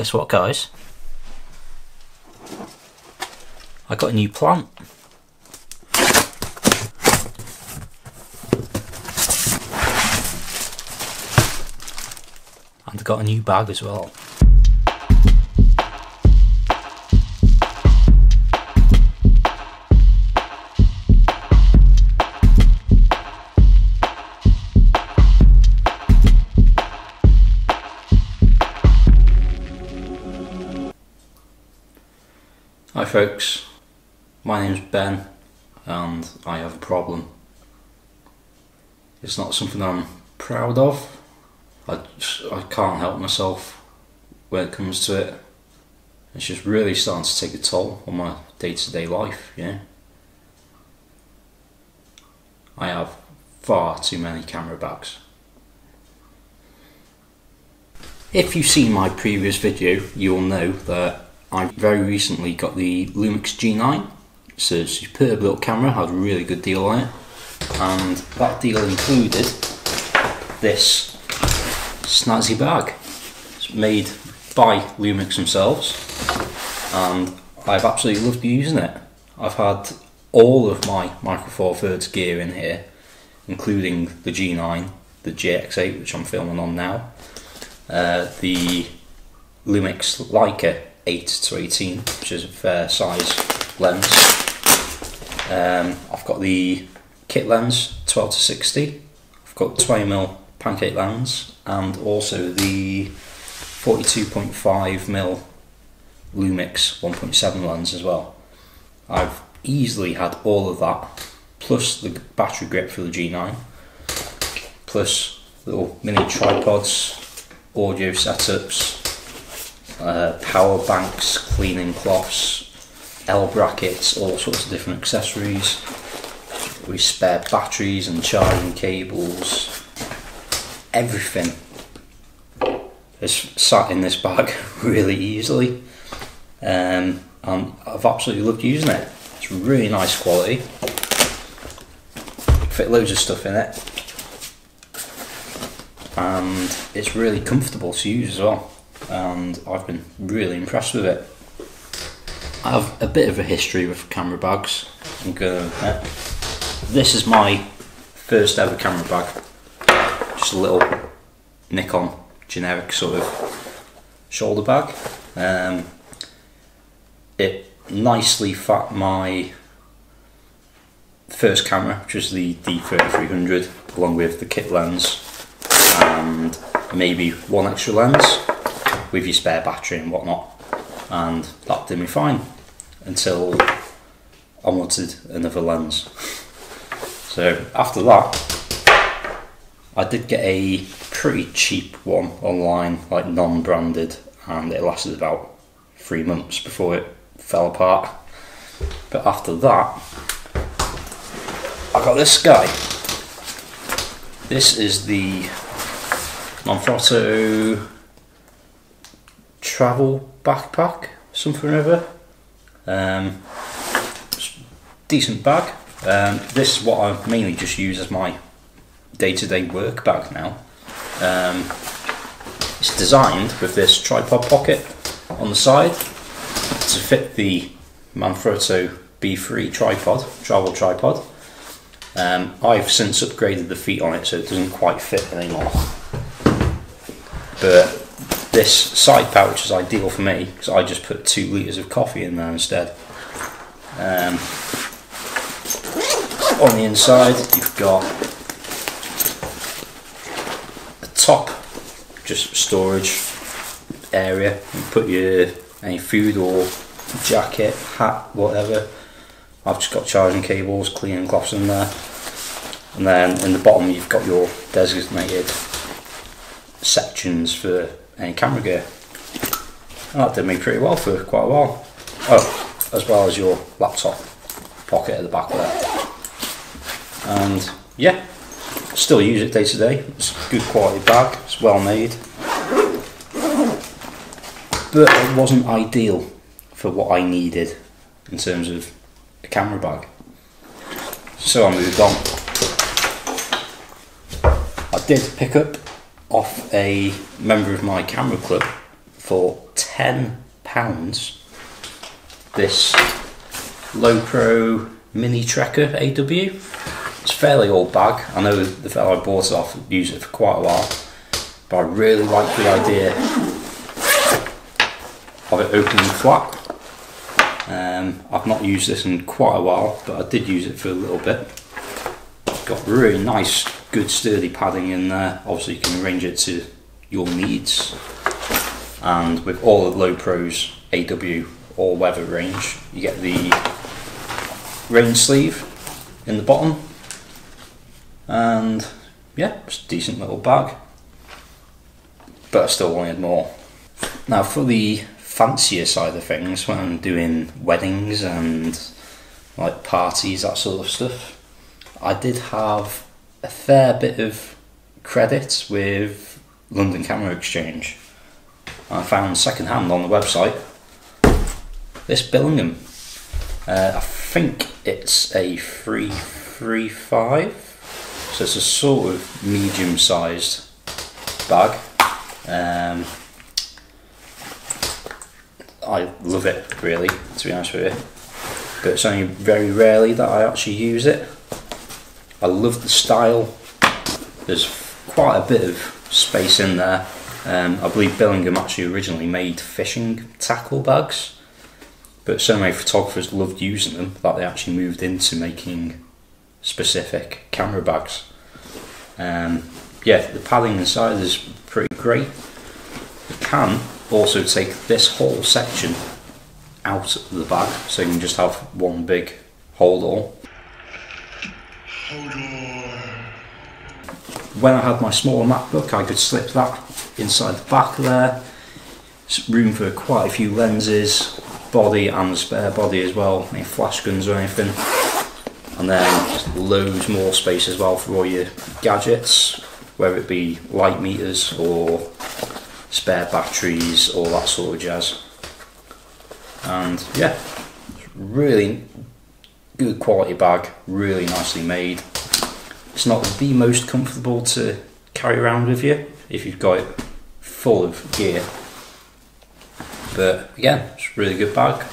Guess what, guys? I got a new plant. And I got a new bag as well. Hi folks, my name's Ben and I have a problem. It's not something I'm proud of. I can't help myself when it comes to it. It's just really starting to take a toll on my day-to-day life, you know. I have far too many camera bags. If you've seen my previous video, you'll know that I very recently got the Lumix G9. It's a superb little camera, had a really good deal on it, and that deal included this snazzy bag. It's made by Lumix themselves and I've absolutely loved using it. I've had all of my Micro Four Thirds gear in here, including the G9, the GX8 which I'm filming on now, the Lumix Leica 8-18, which is a fair size lens. I've got the kit lens 12-60, I've got 20mm pancake lens, and also the 42.5mm Lumix 1.7 lens as well. I've easily had all of that, plus the battery grip for the G9, plus little mini tripods, audio setups, power banks, cleaning cloths, L brackets, all sorts of different accessories, with spare batteries and charging cables. Everything is sat in this bag really easily, and I've absolutely loved using it. It's really nice quality, fit loads of stuff in it, and it's really comfortable to use as well, and I've been really impressed with it. I have a bit of a history with camera bags, I'm gonna admit. This is my first ever camera bag. Just a little Nikon generic sort of shoulder bag. It nicely fit my first camera, which was the D3300, along with the kit lens and maybe one extra lens with your spare battery and whatnot, and that did me fine until I wanted another lens. So after that I did get a pretty cheap one online, like non-branded, and it lasted about 3 months before it fell apart. But after that I got this guy. This is the Manfrotto travel backpack, something or other. Decent bag. This is what I mainly just use as my day-to-day work bag now. It's designed with this tripod pocket on the side to fit the Manfrotto B3 tripod, travel tripod. I've since upgraded the feet on it so it doesn't quite fit anymore, but this side pouch is ideal for me because I just put 2 litres of coffee in there instead. On the inside you've got a top, just storage area. You put your any food or jacket, hat, whatever. I've just got charging cables, cleaning cloths in there, and then in the bottom you've got your designated sections for any camera gear. And that did me pretty well for quite a while. Oh, as well as your laptop pocket at the back there. And yeah, still use it day to day. It's a good quality bag, it's well made, but it wasn't ideal for what I needed in terms of a camera bag, so I moved on. I did pick up off a member of my camera club for £10 this Lowepro Mini Trekker AW. It's a fairly old bag. I know the fellow I bought it off used it for quite a while, but I really like the idea of it opening flat. I've not used this in quite a while, but I did use it for a little bit. It's got really nice, good sturdy padding in there. Obviously you can arrange it to your needs. And with all of Lowepro's AW all-weather range, you get the rain sleeve in the bottom. And yeah, it's a decent little bag, but I still wanted more. Now for the fancier side of things, when I'm doing weddings and like parties, that sort of stuff, I did have a fair bit of credit with London Camera Exchange. I found second hand on the website this Billingham. I think it's a 335. So it's a sort of medium-sized bag. I love it, really, to be honest with you. But it's only very rarely that I actually use it. I love the style. There's quite a bit of space in there. I believe Billingham actually originally made fishing tackle bags, but so many photographers loved using them that they actually moved into making specific camera bags. Yeah, the padding inside is pretty great. You can also take this whole section out of the bag, so you can just have one big hold-all. When I had my smaller MacBook, I could slip that inside the back there. There's room for quite a few lenses, body and spare body as well, any flash guns or anything. And then just loads more space as well for all your gadgets, whether it be light meters or spare batteries, all that sort of jazz. And yeah, really good quality bag, really nicely made. It's not the most comfortable to carry around with you if you've got it full of gear, but again, it's a really good bag.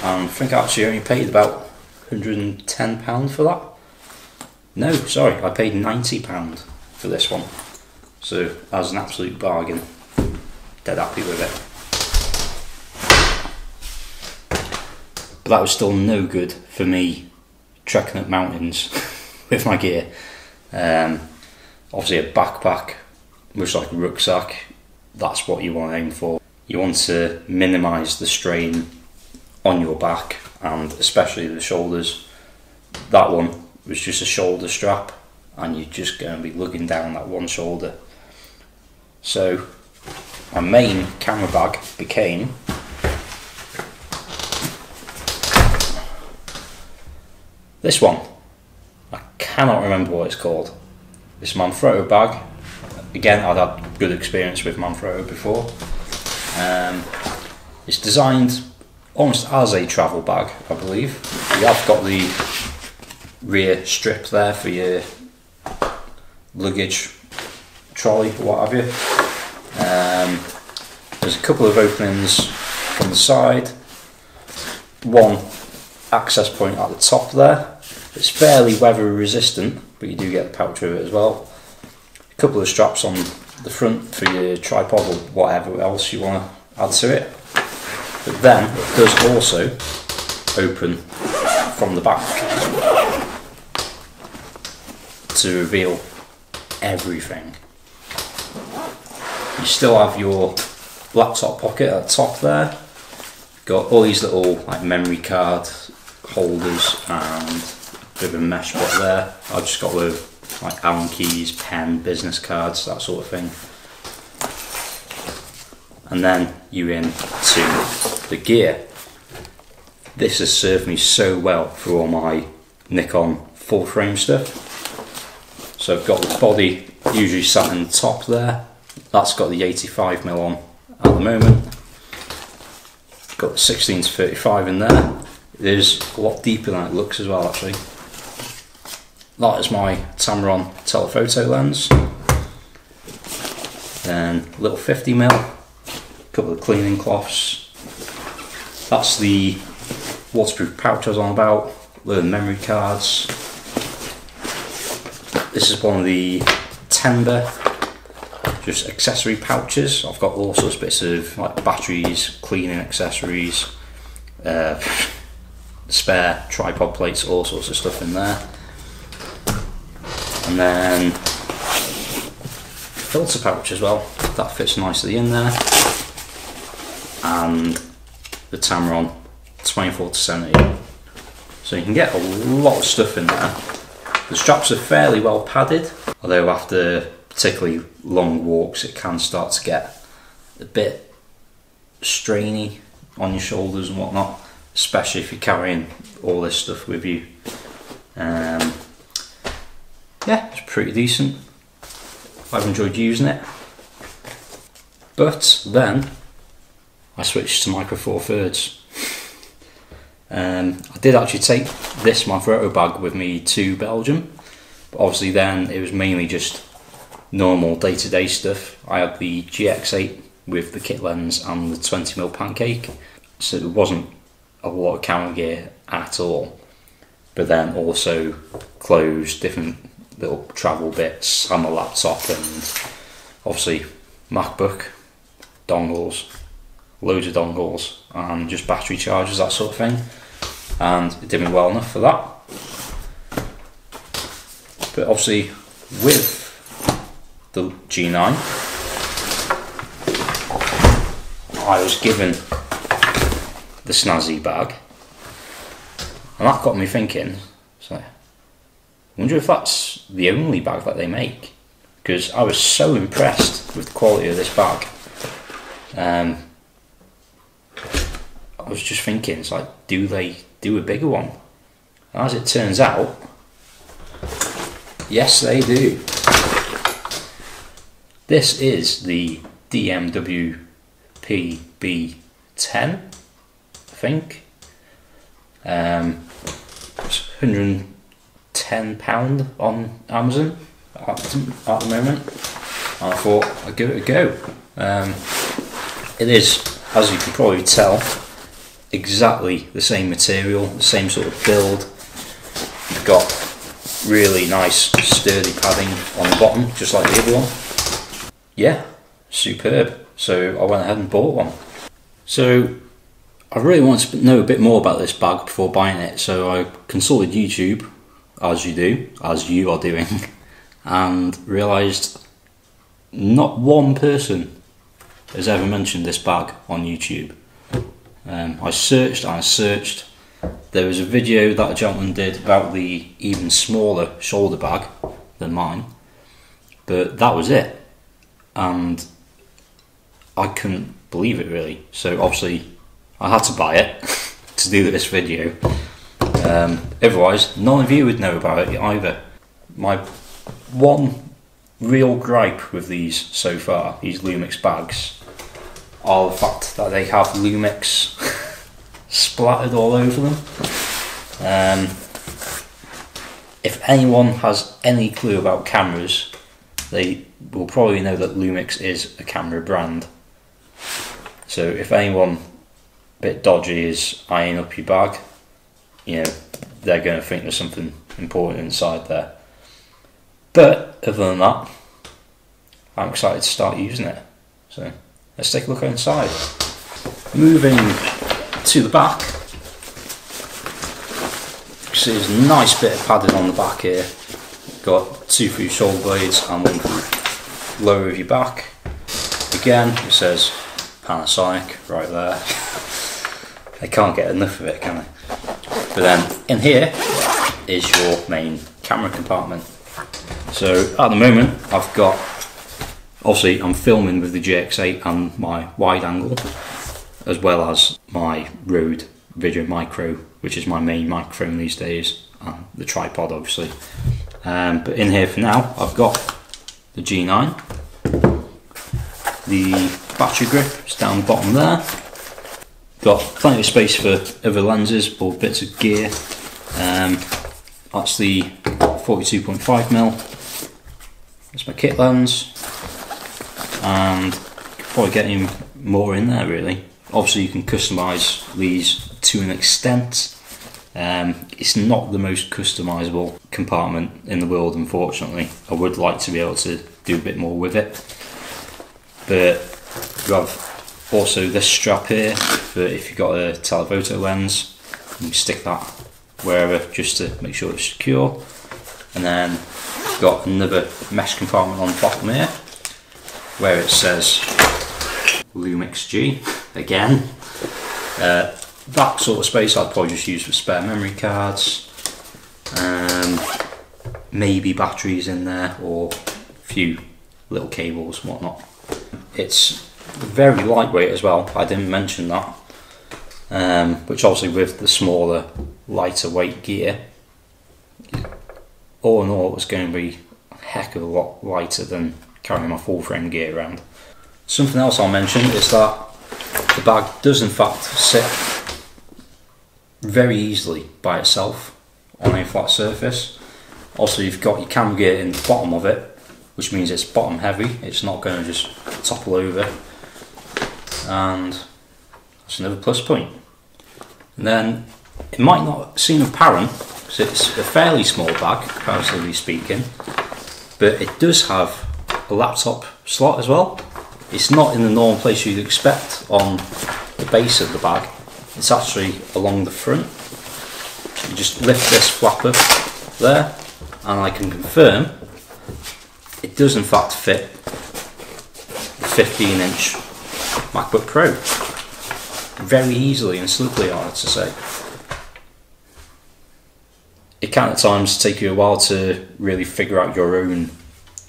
And I think I actually only paid about £110 for that. No, sorry, I paid £90 for this one. So that's an absolute bargain. Dead happy with it. But that was still no good for me trekking up mountains with my gear. Obviously a backpack, much like a rucksack, that's what you want to aim for. You want to minimise the strain on your back and especially the shoulders. That one was just a shoulder strap and you're just going to be lugging down that one shoulder. So my main camera bag became this one. I cannot remember what it's called. This Manfrotto bag. Again, I'd had good experience with Manfrotto before. It's designed almost as a travel bag, I believe. You have got the rear strip there for your luggage trolley or what have you. There's a couple of openings from the side, one access point at the top there. It's fairly weather resistant, but you do get the pouch with it as well. A couple of straps on the front for your tripod or whatever else you want to add to it. But then it does also open from the back to reveal everything. You still have your laptop pocket at the top there. Got all these little like memory card holders and a bit of a mesh bit there. I've just got with like Allen keys, pen, business cards, that sort of thing. And then you're into the gear. This has served me so well for all my Nikon full frame stuff. So I've got the body usually sat in the top there. That's got the 85mm on at the moment. Got the 16-35 in there. It is a lot deeper than it looks as well actually. That is my Tamron telephoto lens. Then little 50mm couple of cleaning cloths. That's the waterproof pouch I was on about, little memory cards. This is one of the tender, just accessory pouches. I've got all sorts of bits of like batteries, cleaning accessories, spare tripod plates, all sorts of stuff in there. And then filter pouch as well, that fits nicely in there. And the Tamron 24-70. So you can get a lot of stuff in there. The straps are fairly well padded, although after particularly long walks it can start to get a bit strainy on your shoulders and whatnot, especially if you're carrying all this stuff with you. Yeah, it's pretty decent. I've enjoyed using it. But then I switched to Micro Four Thirds. I did actually take this Manfrotto bag with me to Belgium, but obviously then it was mainly just normal day-to-day stuff. I had the GX8 with the kit lens and the 20mm pancake, so it wasn't a lot of camera gear at all. But then also clothes, different little travel bits, and my laptop, and obviously MacBook, dongles, loads of dongles, and just battery chargers, that sort of thing. And it did me well enough for that. But obviously with the G9 I was given the snazzy bag, and that got me thinking, so I wonder if that's the only bag that they make, because I was so impressed with the quality of this bag. I was just thinking, it's like, do they do a bigger one? As it turns out, yes they do. This is the DMW PB10, I think. It's £110 on Amazon at the moment, and I thought I'd give it a go. It is, as you can probably tell, exactly the same material, the same sort of build. You've got really nice sturdy padding on the bottom, just like the other one. Yeah, superb. So I went ahead and bought one. So I really wanted to know a bit more about this bag before buying it, so I consulted YouTube, as you do, as you are doing, and realised not one person has ever mentioned this bag on YouTube. I searched and I searched. There was a video that a gentleman did about the even smaller shoulder bag than mine, but that was it, and I couldn't believe it really. So obviously I had to buy it to do this video. Otherwise none of you would know about it either. My one real gripe with these so far, these Lumix bags, are the fact that they have Lumix splattered all over them. If anyone has any clue about cameras, they will probably know that Lumix is a camera brand. So if anyone a bit dodgy is eyeing up your bag, you know, they're going to think there's something important inside there. But other than that, I'm excited to start using it. So let's take a look inside. Moving to the back, you see there's a nice bit of padding on the back here. Got two for your shoulder blades and one for the lower of your back. Again, it says Panasonic right there. They can't get enough of it, can they? But then in here is your main camera compartment. So at the moment I've got, obviously I'm filming with the GX8 and my wide angle, as well as my Rode VideoMicro, which is my main microphone these days, and the tripod obviously. But in here for now I've got the G9, the battery grip is down the bottom there, got plenty of space for other lenses or bits of gear. That's the 42.5mm, that's my kit lens, and you can probably get in more in there really. Obviously you can customise these to an extent. It's not the most customisable compartment in the world, unfortunately. I would like to be able to do a bit more with it. But you have also this strap here for if you've got a telephoto lens. You can stick that wherever just to make sure it's secure. And then you've got another mesh compartment on the bottom here where it says Lumix G again. That sort of space I'd probably just use for spare memory cards, maybe batteries in there, or a few little cables and whatnot. It's very lightweight as well, I didn't mention that, which obviously with the smaller, lighter weight gear, all in all it's going to be a heck of a lot lighter than carrying my full frame gear around. Something else I'll mention is that the bag does in fact sit very easily by itself on a flat surface. Also you've got your camera gear in the bottom of it, which means it's bottom heavy, it's not going to just topple over, and that's another plus point. And then it might not seem apparent because it's a fairly small bag comparatively speaking, but it does have a laptop slot as well. It's not in the normal place you'd expect on the base of the bag. It's actually along the front. You just lift this flap up there, and I can confirm it does in fact fit the 15-inch MacBook Pro very easily and slickly, I have to say. It can at times take you a while to really figure out your own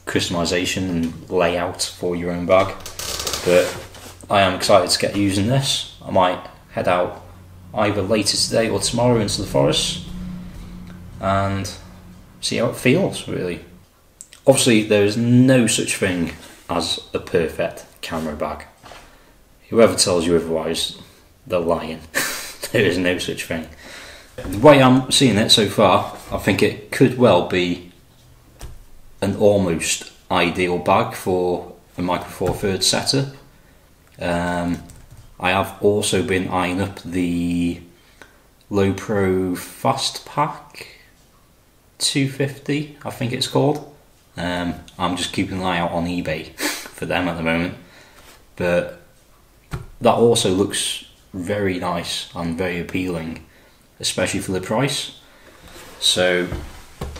customization and layout for your own bag, but I am excited to get using this. I might head out either later today or tomorrow into the forest and see how it feels really. Obviously there is no such thing as a perfect camera bag. Whoever tells you otherwise, they're lying. There is no such thing. The way I'm seeing it so far, I think it could well be an almost ideal bag for a Micro Four Thirds setup. I have also been eyeing up the Low Pro Fast Pack 250, I think it's called. I'm just keeping an eye out on eBay for them at the moment, but that also looks very nice and very appealing, especially for the price. So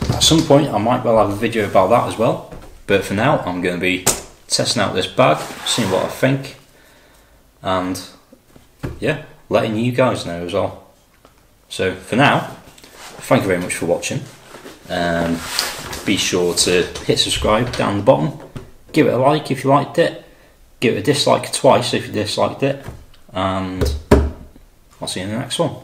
at some point I might well have a video about that as well, but for now I'm going to be testing out this bag, seeing what I think, and yeah, letting you guys know as well. So for now, thank you very much for watching. Be sure to hit subscribe down the bottom, give it a like if you liked it, give it a dislike twice if you disliked it, and I'll see you in the next one.